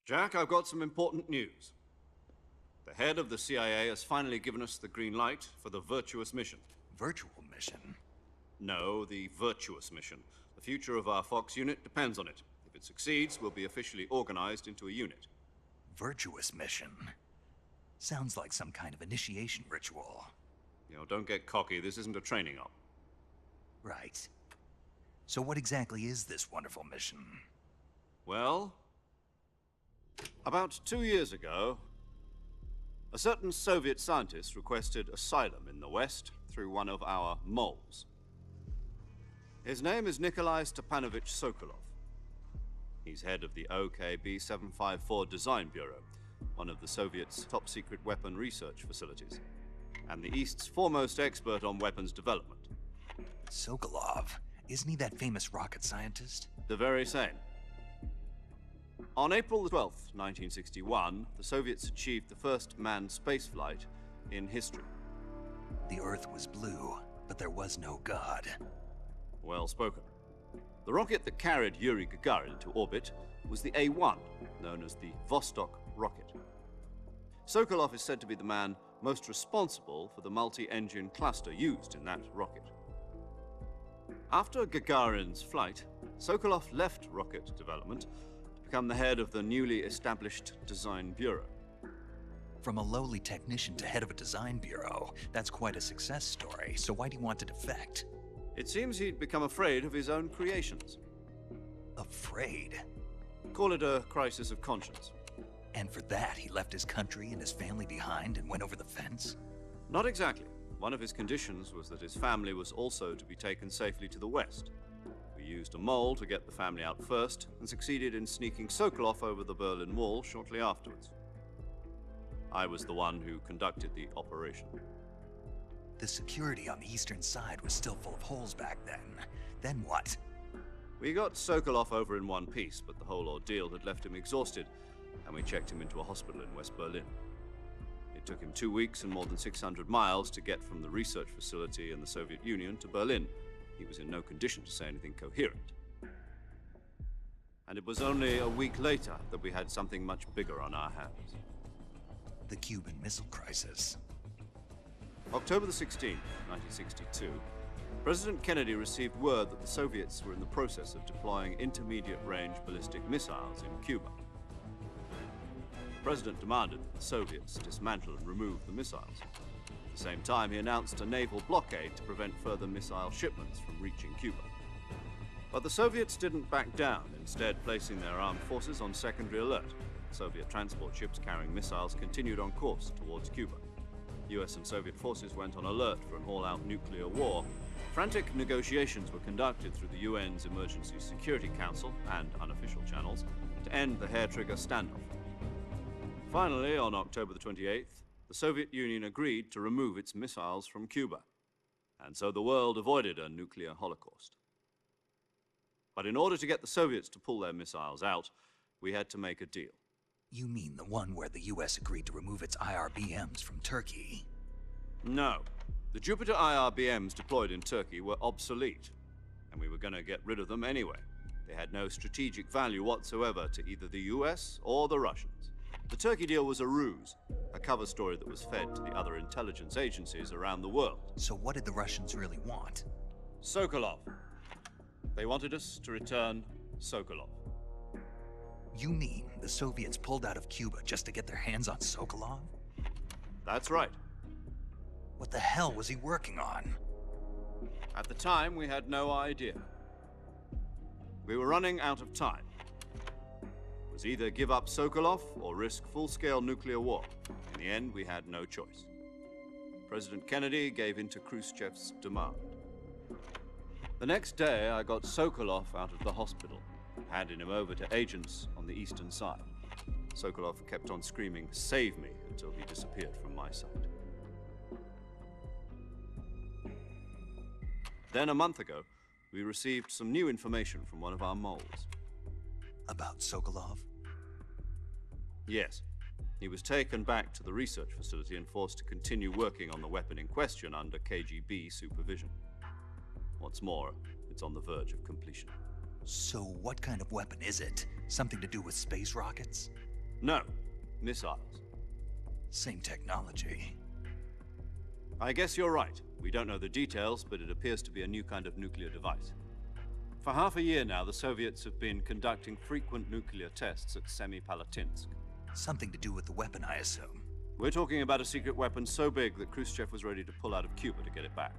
Jack, I've got some important news. The head of the CIA has finally given us the green light for the virtuous mission. Virtual mission? No, the virtuous mission. The future of our Fox unit depends on it. If it succeeds, we'll be officially organized into a unit. Virtuous mission? Sounds like some kind of initiation ritual. You know, don't get cocky. This isn't a training op. Right. So what exactly is this wonderful mission? Well, about 2 years ago, a certain Soviet scientist requested asylum in the West through one of our moles. His name is Nikolai Stepanovich Sokolov. He's head of the OKB 754 Design Bureau, one of the Soviets' top-secret weapon research facilities, and the East's foremost expert on weapons development. Sokolov? Isn't he that famous rocket scientist? The very same. On April 12th, 1961, the Soviets achieved the first manned spaceflight in history. The Earth was blue, but there was no God. Well spoken. The rocket that carried Yuri Gagarin to orbit was the A-1, known as the Vostok rocket. Sokolov is said to be the man most responsible for the multi-engine cluster used in that rocket. After Gagarin's flight, Sokolov left rocket development to become the head of the newly established Design Bureau. From a lowly technician to head of a design bureau, that's quite a success story, so why do you want to defect? It seems he'd become afraid of his own creations. Afraid? Call it a crisis of conscience. And for that, he left his country and his family behind and went over the fence? Not exactly. One of his conditions was that his family was also to be taken safely to the West. We used a mole to get the family out first and succeeded in sneaking Sokolov over the Berlin Wall shortly afterwards. I was the one who conducted the operation. The security on the eastern side was still full of holes back then. Then what? We got Sokolov over in one piece, but the whole ordeal had left him exhausted, and we checked him into a hospital in West Berlin. It took him 2 weeks and more than 600 miles to get from the research facility in the Soviet Union to Berlin. He was in no condition to say anything coherent. And it was only a week later that we had something much bigger on our hands. The Cuban Missile Crisis. October the 16th, 1962, President Kennedy received word that the Soviets were in the process of deploying intermediate-range ballistic missiles in Cuba. The President demanded that the Soviets dismantle and remove the missiles. At the same time, he announced a naval blockade to prevent further missile shipments from reaching Cuba. But the Soviets didn't back down, instead placing their armed forces on secondary alert. Soviet transport ships carrying missiles continued on course towards Cuba. US and Soviet forces went on alert for an all-out nuclear war. Frantic negotiations were conducted through the UN's Emergency Security Council and unofficial channels to end the hair-trigger standoff. Finally, on October the 28th, the Soviet Union agreed to remove its missiles from Cuba, and so the world avoided a nuclear holocaust. But in order to get the Soviets to pull their missiles out, we had to make a deal. You mean the one where the US agreed to remove its IRBMs from Turkey? No. The Jupiter IRBMs deployed in Turkey were obsolete, and we were going to get rid of them anyway. They had no strategic value whatsoever to either the US or the Russians. The Turkey deal was a ruse, a cover story that was fed to the other intelligence agencies around the world. So what did the Russians really want? Sokolov. They wanted us to return Sokolov. You mean the Soviets pulled out of Cuba just to get their hands on Sokolov? That's right. What the hell was he working on? At the time, we had no idea. We were running out of time. It was either give up Sokolov or risk full-scale nuclear war. In the end, we had no choice. President Kennedy gave in to Khrushchev's demand. The next day, I got Sokolov out of the hospital, handing him over to agents on the eastern side. Sokolov kept on screaming, "Save me," until he disappeared from my sight. Then a month ago, we received some new information from one of our moles. About Sokolov? Yes. He was taken back to the research facility and forced to continue working on the weapon in question under KGB supervision. What's more, it's on the verge of completion. So what kind of weapon is it? Something to do with space rockets? No, missiles. Same technology. I guess you're right. We don't know the details, but it appears to be a new kind of nuclear device. For half a year now, the Soviets have been conducting frequent nuclear tests at Semipalatinsk. Something to do with the weapon, I assume. We're talking about a secret weapon so big that Khrushchev was ready to pull out of Cuba to get it back.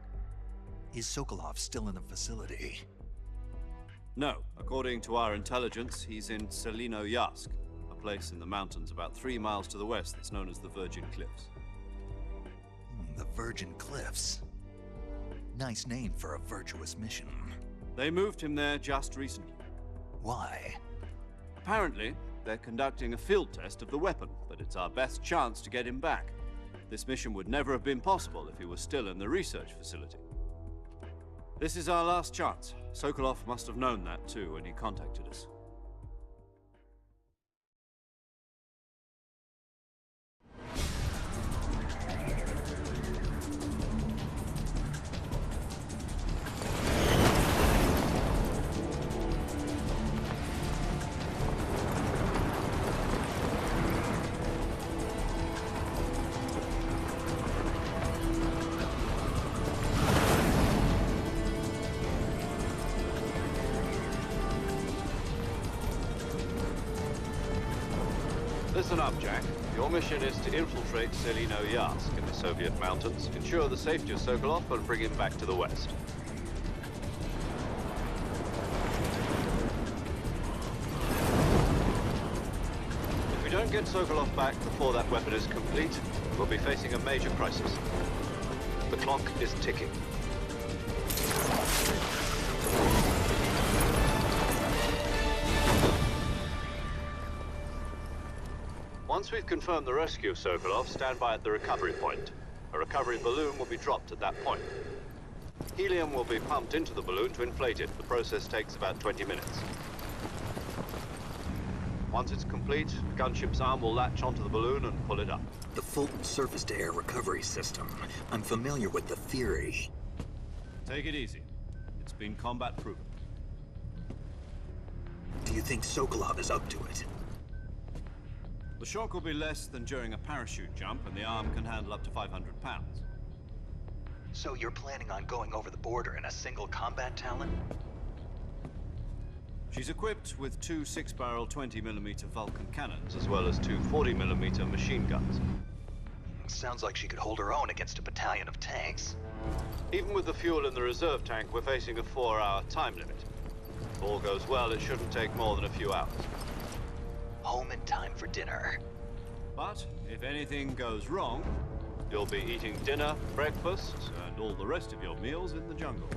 Is Sokolov still in the facility? No. According to our intelligence, he's in Selino-Yarsk, a place in the mountains about 3 miles to the west that's known as the Virgin Cliffs. The Virgin Cliffs. Nice name for a virtuous mission. They moved him there just recently. Why? Apparently, they're conducting a field test of the weapon, but it's our best chance to get him back. This mission would never have been possible if he was still in the research facility. This is our last chance. Sokolov must have known that too when he contacted us. Listen up, Jack. Your mission is to infiltrate Selino-Yarsk in the Soviet mountains, ensure the safety of Sokolov, and bring him back to the West. If we don't get Sokolov back before that weapon is complete, we'll be facing a major crisis. The clock is ticking. Once we've confirmed the rescue of Sokolov, stand by at the recovery point. A recovery balloon will be dropped at that point. Helium will be pumped into the balloon to inflate it. The process takes about 20 minutes. Once it's complete, the gunship's arm will latch onto the balloon and pull it up. The Fulton surface-to-air recovery system. I'm familiar with the theory. Take it easy. It's been combat-proven. Do you think Sokolov is up to it? The shock will be less than during a parachute jump, and the arm can handle up to 500 pounds. So you're planning on going over the border in a single combat Talon? She's equipped with 2 6-barrel 20mm Vulcan cannons, as well as 2 40mm machine guns. Sounds like she could hold her own against a battalion of tanks. Even with the fuel in the reserve tank, we're facing a 4-hour time limit. If all goes well, it shouldn't take more than a few hours. Home in time for dinner. But if anything goes wrong, you'll be eating dinner, breakfast, and all the rest of your meals in the jungle.